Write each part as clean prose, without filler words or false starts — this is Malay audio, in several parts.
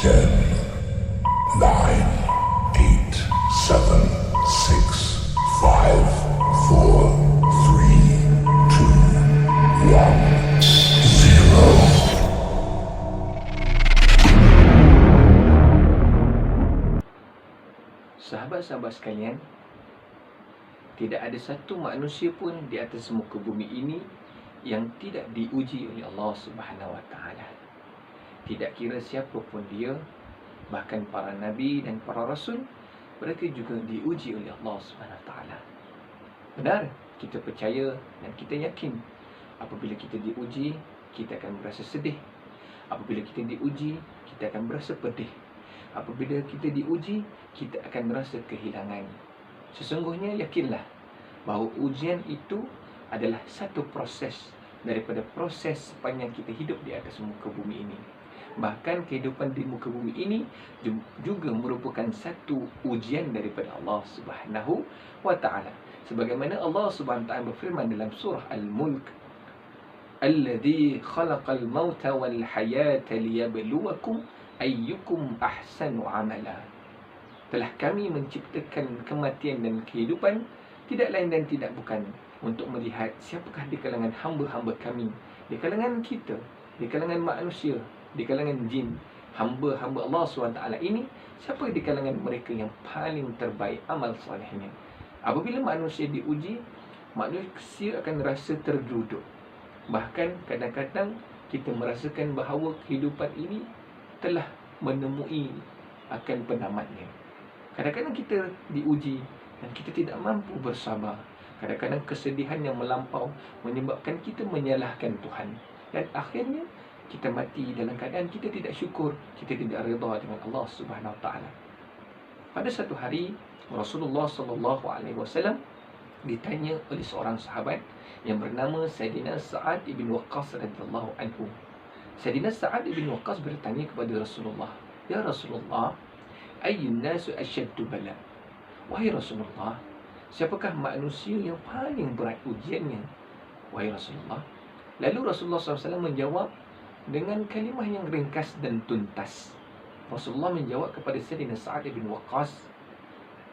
10, 9, 8, 7, 6, 5, 4, 3, 2, 1, 0. Sahabat-sahabat sekalian, tidak ada satu manusia pun di atas muka bumi ini yang tidak diuji oleh Allah Subhanahu Wa Taala. Tidak kira siapa pun dia, bahkan para nabi dan para rasul, mereka juga diuji oleh Allah Subhanahu Wa Taala. Benar, kita percaya dan kita yakin apabila kita diuji, kita akan berasa sedih. Apabila kita diuji, kita akan berasa pedih. Apabila kita diuji, kita akan merasa kehilangan. Sesungguhnya yakinlah bahawa ujian itu adalah satu proses daripada proses sepanjang kita hidup di atas muka bumi ini. Bahkan kehidupan di muka bumi ini juga merupakan satu ujian daripada Allah Subhanahu wa Ta'ala. Sebagaimana Allah Subhanahu wa Ta'ala berfirman dalam surah Al-Mulk, "Alladzi khalaqal mauta wal hayata liyabluwakum ayyukum ahsanu amala." Telah kami menciptakan kematian dan kehidupan tidak lain dan tidak bukan untuk melihat siapakah di kalangan hamba-hamba kami, di kalangan kita, di kalangan manusia, di kalangan jin, hamba-hamba Allah SWT ini, siapa di kalangan mereka yang paling terbaik amal solehnya. Apabila manusia diuji, manusia akan rasa terduduk. Bahkan kadang-kadang kita merasakan bahawa kehidupan ini telah menemui akan penamatnya. Kadang-kadang kita diuji dan kita tidak mampu bersabar. Kadang-kadang kesedihan yang melampau menyebabkan kita menyalahkan Tuhan. Dan akhirnya kita mati dalam keadaan kita tidak syukur, kita tidak redha dengan Allah Subhanahu Wa Taala. Pada satu hari Rasulullah sallallahu alaihi wasallam ditanya oleh seorang sahabat yang bernama Sayyidina Sa'ad ibn Waqqas radhiyallahu anhu. Sayyidina Sa'ad ibn Waqqas bertanya kepada Rasulullah, "Ya Rasulullah, ayyun nasu asyaddu bala?" Wahai Rasulullah, siapakah manusia yang paling berat ujiannya? Wahai Rasulullah. Lalu Rasulullah SAW menjawab dengan kalimah yang ringkas dan tuntas. Rasulullah menjawab kepada Sayyidina Sa'ad bin Waqqas,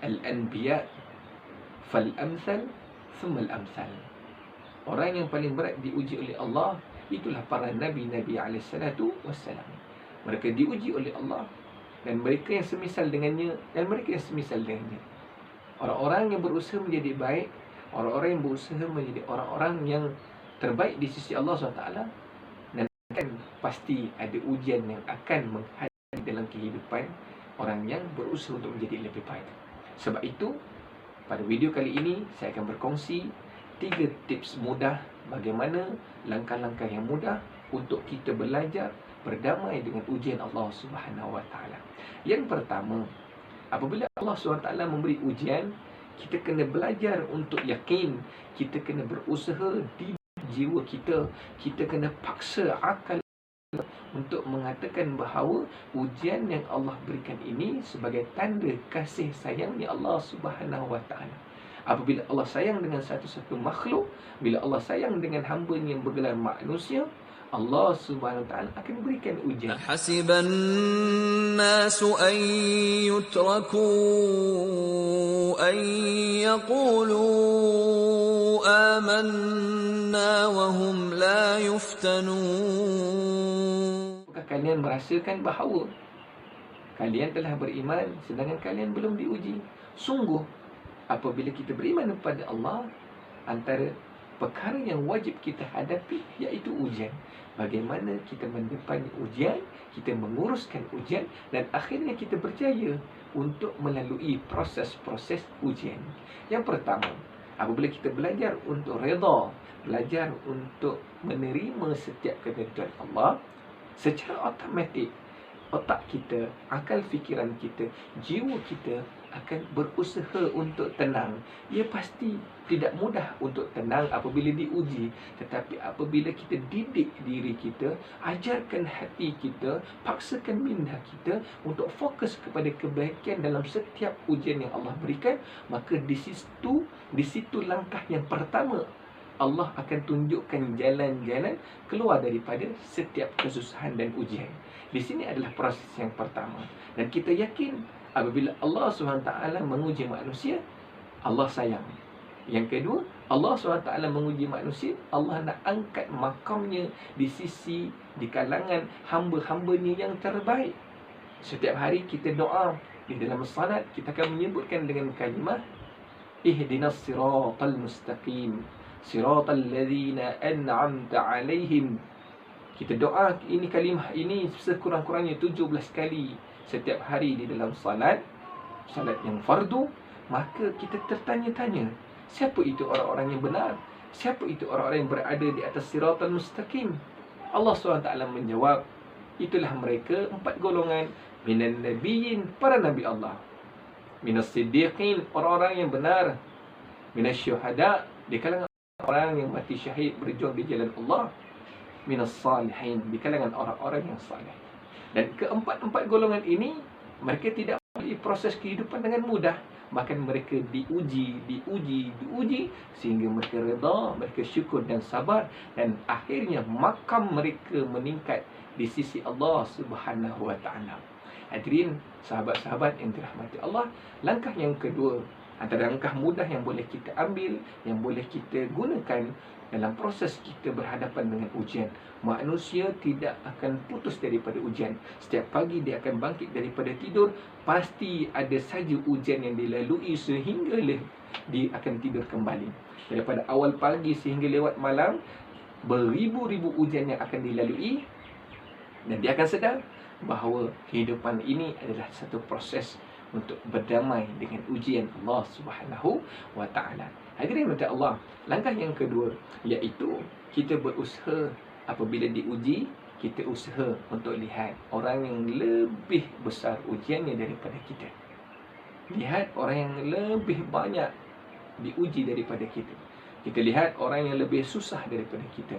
"Al-anbiya fal-amthal thumma al-amthal." Orang yang paling berat diuji oleh Allah itulah para nabi-nabi alaihissalatu wassalam. Mereka diuji oleh Allah dan mereka yang semisal dengannya dan mereka yang semisal dengannya. Orang-orang yang berusaha menjadi baik, orang-orang yang berusaha menjadi orang-orang yang terbaik di sisi Allah SWT, dan akan pasti ada ujian yang akan menghadapi dalam kehidupan orang yang berusaha untuk menjadi lebih baik. Sebab itu, pada video kali ini saya akan berkongsi 3 tips mudah bagaimana langkah-langkah yang mudah untuk kita belajar berdamai dengan ujian Allah Subhanahu Wa Taala. Yang pertama, apabila Allah SWT memberi ujian, kita kena belajar untuk yakin. Kita kena berusaha di jiwa kita. Kita kena paksa akal untuk mengatakan bahawa ujian yang Allah berikan ini sebagai tanda kasih sayangnya Allah Subhanahu Wa Taala. Apabila Allah sayang dengan satu-satu makhluk, bila Allah sayang dengan hamba-Nya yang bergelar manusia, Allah Subhanahu Wa Taala akan berikan ujian. Hasiban nasu an yutraku an yaqulu amanna wa hum la yuftanun. Apakah kalian merasakan bahawa kalian telah beriman sedangkan kalian belum diuji? Sungguh, apabila kita beriman kepada Allah, antara perkara yang wajib kita hadapi iaitu ujian. Bagaimana kita mendepani ujian, kita menguruskan ujian, dan akhirnya kita berjaya untuk melalui proses-proses ujian. Yang pertama, apabila kita belajar untuk redha, belajar untuk menerima setiap ketentuan Allah, secara automatik otak kita, akal fikiran kita, jiwa kita akan berusaha untuk tenang. Ia pasti tidak mudah untuk tenang apabila diuji. Tetapi apabila kita didik diri kita, ajarkan hati kita, paksakan minda kita untuk fokus kepada kebaikan dalam setiap ujian yang Allah berikan, maka di situ langkah yang pertama Allah akan tunjukkan jalan-jalan keluar daripada setiap kesusahan dan ujian. Di sini adalah proses yang pertama. Dan kita yakin apabila Allah SWT menguji manusia, Allah sayang. Yang kedua, Allah SWT menguji manusia, Allah nak angkat makamnya di sisi, di kalangan hamba-hambanya yang terbaik. Setiap hari kita doa di dalam salat, kita akan menyebutkan dengan kalimah ihdinas siratal mustaqim siratal ladzina an'amta alaihim. Kita doa ini, kalimah ini sekurang-kurangnya 17 kali setiap hari di dalam salat yang fardu. Maka kita tertanya-tanya, siapa itu orang-orang yang benar? Siapa itu orang-orang yang berada di atas siratal mustaqim? Allah SWT menjawab, itulah mereka 4 golongan. Minan nabiyyin, para nabi Allah. Minas siddiqin, orang-orang yang benar. Minas syuhada, di kalangan orang yang mati syahid berjuang di jalan Allah. Minas salihin, di kalangan orang-orang yang saleh. Dan keempat-empat golongan ini, mereka tidak melalui proses kehidupan dengan mudah. Bahkan mereka diuji sehingga mereka redha, mereka syukur dan sabar, dan akhirnya makam mereka meningkat di sisi Allah Subhanahu wa taala. Hadirin sahabat-sahabat yang dirahmati Allah, langkah yang kedua, antara langkah mudah yang boleh kita ambil, yang boleh kita gunakan dalam proses kita berhadapan dengan ujian. Manusia tidak akan putus daripada ujian. Setiap pagi dia akan bangkit daripada tidur, pasti ada saja ujian yang dilalui sehingga dia akan tidur kembali. Daripada awal pagi sehingga lewat malam, beribu-ribu ujian yang akan dilalui, dan dia akan sedar bahawa kehidupan ini adalah satu proses untuk berdamai dengan ujian Allah Subhanahu wa taala. Hadirin mata Allah, langkah yang kedua iaitu kita berusaha apabila diuji, kita usaha untuk lihat orang yang lebih besar ujiannya daripada kita. Lihat orang yang lebih banyak diuji daripada kita. Kita lihat orang yang lebih susah daripada kita.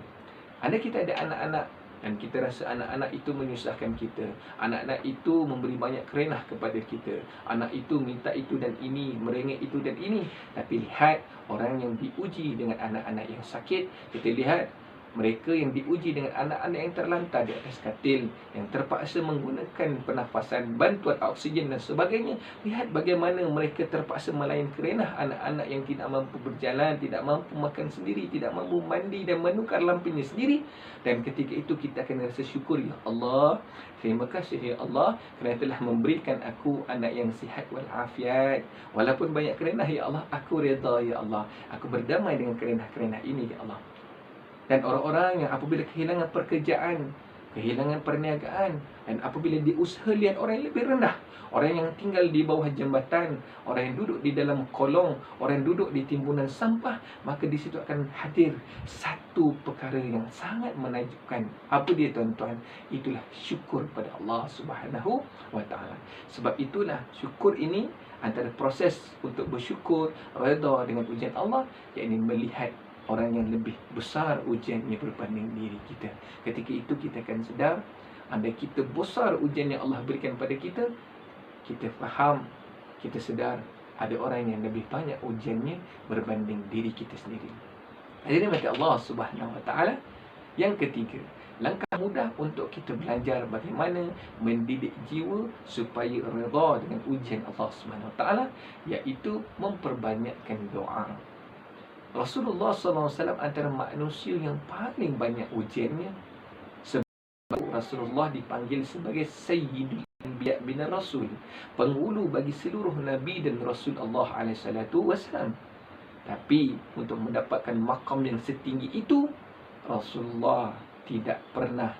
Andai kita ada anak-anak dan kita rasa anak-anak itu menyusahkan kita, anak-anak itu memberi banyak kerenah kepada kita, anak itu minta itu dan ini, merengek itu dan ini. Tapi lihat orang yang diuji dengan anak-anak yang sakit. Kita lihat mereka yang diuji dengan anak-anak yang terlantar di atas katil, yang terpaksa menggunakan pernafasan, bantuan oksigen dan sebagainya. Lihat bagaimana mereka terpaksa melayan kerenah anak-anak yang tidak mampu berjalan, tidak mampu makan sendiri, tidak mampu mandi dan menukar lampunya sendiri. Dan ketika itu kita akan rasa syukur, ya Allah, terima kasih ya Allah kerana telah memberikan aku anak yang sihat walafiat. Walaupun banyak kerenah, ya Allah, aku redha ya Allah, aku berdamai dengan kerenah-kerenah ini ya Allah. Dan orang-orang yang apabila kehilangan pekerjaan, kehilangan perniagaan, dan apabila diusaha lihat orang yang lebih rendah, orang yang tinggal di bawah jambatan, orang yang duduk di dalam kolong, orang yang duduk di timbunan sampah, maka di situ akan hadir satu perkara yang sangat menakjubkan. Apa dia tuan-tuan? Itulah syukur pada Allah Subhanahu wa taala. Sebab itulah syukur ini antara proses untuk bersyukur, redha dengan ujian Allah, yakni melihat orang yang lebih besar ujiannya berbanding diri kita. Ketika itu kita akan sedar, andai kita besar ujian yang Allah berikan pada kita, kita faham, kita sedar ada orang yang lebih banyak ujiannya berbanding diri kita sendiri. Hadirin mata Allah Subhanahu wa taala. Yang ketiga, langkah mudah untuk kita belajar bagaimana mendidik jiwa supaya redha dengan ujian Allah Subhanahu wa taala, iaitu memperbanyakkan doa. Rasulullah SAW antara manusia yang paling banyak ujiannya. Sebab Rasulullah dipanggil sebagai Sayyidul Anbiya bin Rasul, penghulu bagi seluruh Nabi dan Rasul Allah SAW. Tapi untuk mendapatkan makam yang setinggi itu, Rasulullah tidak pernah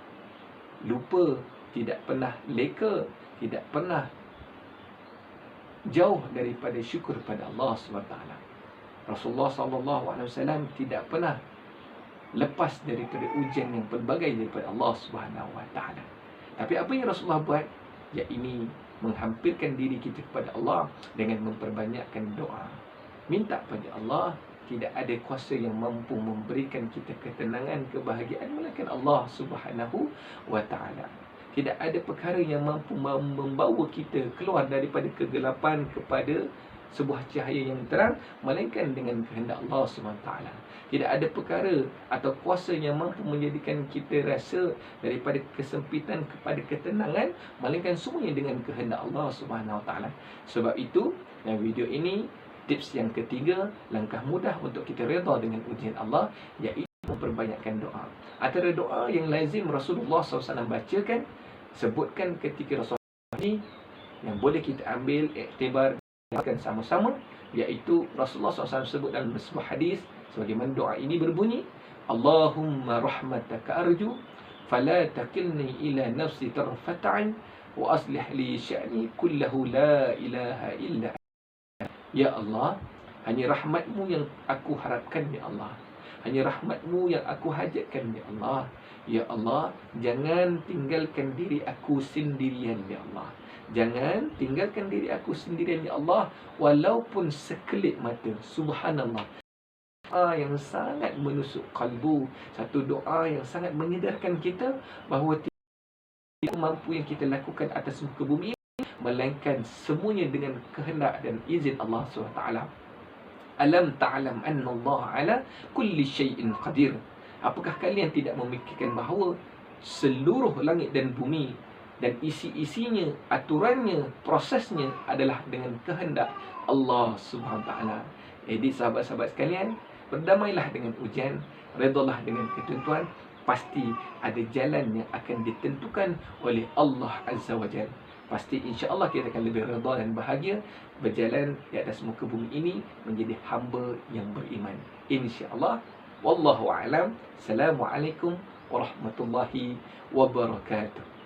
lupa, tidak pernah leka, tidak pernah jauh daripada syukur pada Allah SWT. Rasulullah SAW tidak pernah lepas daripada ujian yang pelbagai daripada Allah Subhanahu wa taala. Tapi apa yang Rasulullah buat? Iaitu menghampirkan diri kita kepada Allah dengan memperbanyakkan doa. Minta pada Allah, tidak ada kuasa yang mampu memberikan kita ketenangan, kebahagiaan melainkan Allah Subhanahu wa taala. Tidak ada perkara yang mampu membawa kita keluar daripada kegelapan kepada sebuah cahaya yang terang, melainkan dengan kehendak Allah SWT. Tidak ada perkara atau kuasa yang mampu menjadikan kita rasa daripada kesempitan kepada ketenangan, melainkan semuanya dengan kehendak Allah SWT. Sebab itu, dalam video ini, tips yang ketiga, langkah mudah untuk kita redha dengan ujian Allah, iaitu memperbanyakkan doa. Antara doa yang lazim Rasulullah SAW bacakan, sebutkan ketika Rasulullah ini, yang boleh kita ambil iktibar sama-sama, iaitu Rasulullah SAW sebut dalam sebuah hadis sebagaimana doa ini berbunyi, Allahumma rahmataka arju fala takilni ila nafsi tarfata'in wa aslih li sya'ni kullahu la ilaha illa. Ya Allah, hanya rahmatmu yang aku harapkan, ya Allah. Hanya rahmatmu yang aku hajatkan, ya Allah. Ya Allah, jangan tinggalkan diri aku sendirian, ya Allah. Jangan tinggalkan diri aku sendirian, ya Allah, walaupun sekelip mata. Subhanallah. Doa yang sangat menusuk kalbu. Satu doa yang sangat menyedarkan kita bahawa tidak mampu yang kita lakukan atas muka bumi ini, melainkan semuanya dengan kehendak dan izin Allah SWT. Alam ta'lam anna Allah ala kulli syai'in qadir. Apakah kalian tidak memikirkan bahawa seluruh langit dan bumi dan isi-isinya, aturannya, prosesnya adalah dengan kehendak Allah SWT. Jadi sahabat-sahabat sekalian, berdamailah dengan ujian, redalah dengan ketentuan. Pasti ada jalan yang akan ditentukan oleh Allah Azza wa Jalla. Pasti insya-Allah kita akan lebih redha dan bahagia berjalan di atas muka bumi ini menjadi hamba yang beriman. Insya-Allah. Wallahu a'lam. Assalamualaikum warahmatullahi wabarakatuh.